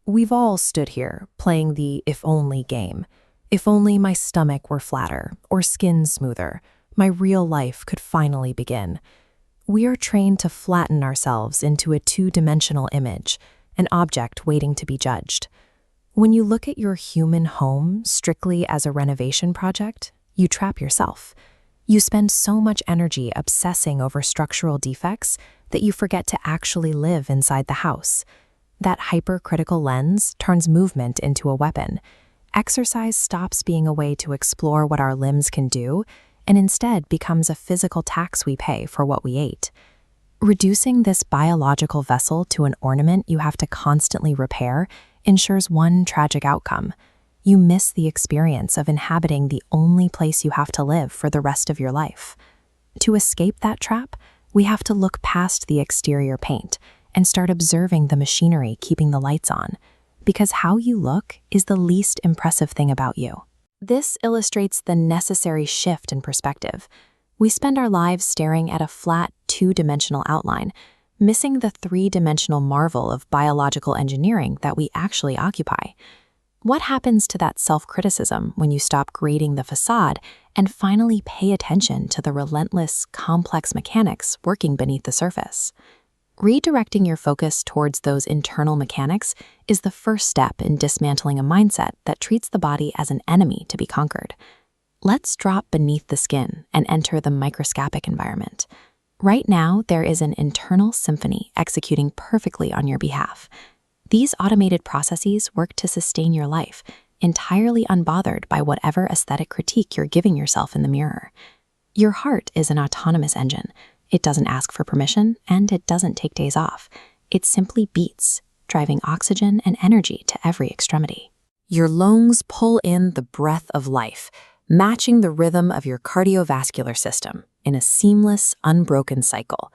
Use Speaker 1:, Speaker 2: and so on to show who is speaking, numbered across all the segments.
Speaker 1: We've all stood here, playing the if-only game. If only my stomach were flatter, or skin smoother, my real life could finally begin. We are trained to flatten ourselves into a two-dimensional image, an object waiting to be judged. When you look at your human home strictly as a renovation project, you trap yourself. You spend so much energy obsessing over structural defects that you forget to actually live inside the house. That hypercritical lens turns movement into a weapon. Exercise stops being a way to explore what our limbs can do and instead becomes a physical tax we pay for what we ate. Reducing this biological vessel to an ornament you have to constantly repair ensures one tragic outcome. You miss the experience of inhabiting the only place you have to live for the rest of your life. To escape that trap, we have to look past the exterior paint and start observing the machinery keeping the lights on, because how you look is the least impressive thing about you. This illustrates the necessary shift in perspective. We spend our lives staring at a flat, two-dimensional outline, missing the three-dimensional marvel of biological engineering that we actually occupy. What happens to that self-criticism when you stop grading the facade and finally pay attention to the relentless, complex mechanics working beneath the surface? Redirecting your focus towards those internal mechanics is the first step in dismantling a mindset that treats the body as an enemy to be conquered. Let's drop beneath the skin and enter the microscopic environment. Right now, there is an internal symphony executing perfectly on your behalf. These automated processes work to sustain your life, entirely unbothered by whatever aesthetic critique you're giving yourself in the mirror. Your heart is an autonomous engine. It doesn't ask for permission, and it doesn't take days off. It simply beats, driving oxygen and energy to every extremity. Your lungs pull in the breath of life, matching the rhythm of your cardiovascular system in a seamless, unbroken cycle.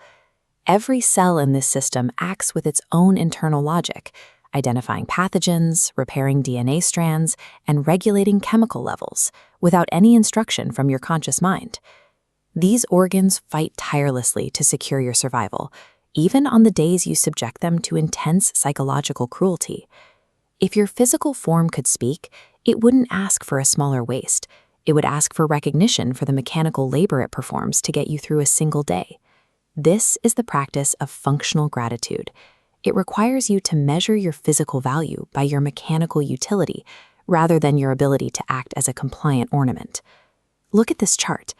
Speaker 1: Every cell in this system acts with its own internal logic, identifying pathogens, repairing DNA strands, and regulating chemical levels without any instruction from your conscious mind. These organs fight tirelessly to secure your survival, even on the days you subject them to intense psychological cruelty. If your physical form could speak, it wouldn't ask for a smaller waist. It would ask for recognition for the mechanical labor it performs to get you through a single day. This is the practice of functional gratitude. It requires you to measure your physical value by your mechanical utility, rather than your ability to act as a compliant ornament. Look at this chart.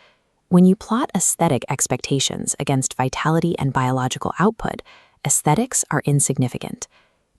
Speaker 1: When you plot aesthetic expectations against vitality and biological output, aesthetics are insignificant.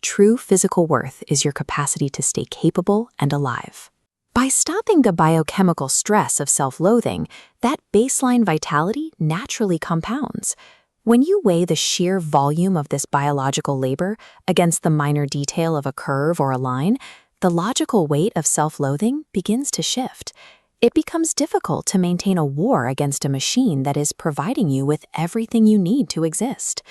Speaker 1: True physical worth is your capacity to stay capable and alive. By stopping the biochemical stress of self-loathing, that baseline vitality naturally compounds. When you weigh the sheer volume of this biological labor against the minor detail of a curve or a line, the logical weight of self-loathing begins to shift. It becomes difficult to maintain a war against a machine that is providing you with everything you need to exist.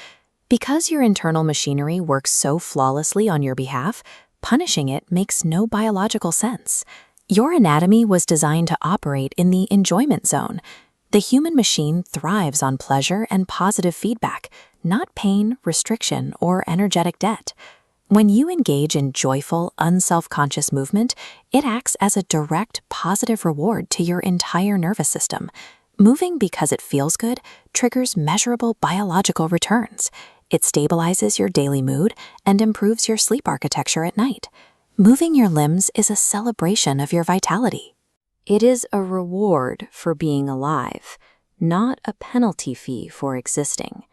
Speaker 1: Because your internal machinery works so flawlessly on your behalf, punishing it makes no biological sense. Your anatomy was designed to operate in the enjoyment zone. The human machine thrives on pleasure and positive feedback, not pain, restriction, or energetic debt. When you engage in joyful, unself-conscious movement, it acts as a direct, positive reward to your entire nervous system. Moving because it feels good triggers measurable biological returns. It stabilizes your daily mood and improves your sleep architecture at night. Moving your limbs is a celebration of your vitality. It is a reward for being alive, not a penalty fee for existing.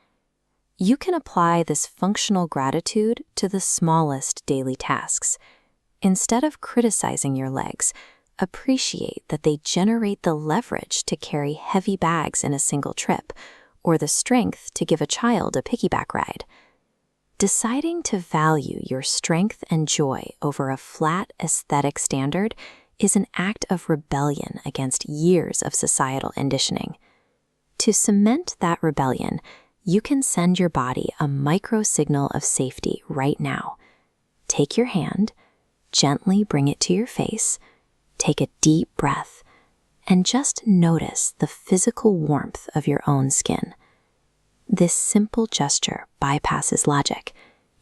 Speaker 1: You can apply this functional gratitude to the smallest daily tasks. Instead of criticizing your legs, appreciate that they generate the leverage to carry heavy bags in a single trip, or the strength to give a child a piggyback ride. Deciding to value your strength and joy over a flat aesthetic standard is an act of rebellion against years of societal conditioning. To cement that rebellion, you can send your body a micro signal of safety right now. Take your hand, gently bring it to your face, take a deep breath, and just notice the physical warmth of your own skin. This simple gesture bypasses logic.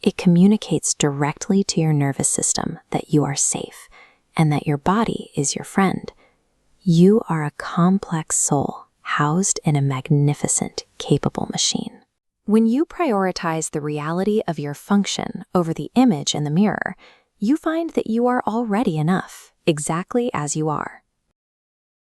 Speaker 2: It communicates directly to your nervous system that you are safe and that your body is your friend. You are a complex soul housed in a magnificent, capable machine. When you prioritize the reality of your function over the image in the mirror, you find that you are already enough, exactly as you are.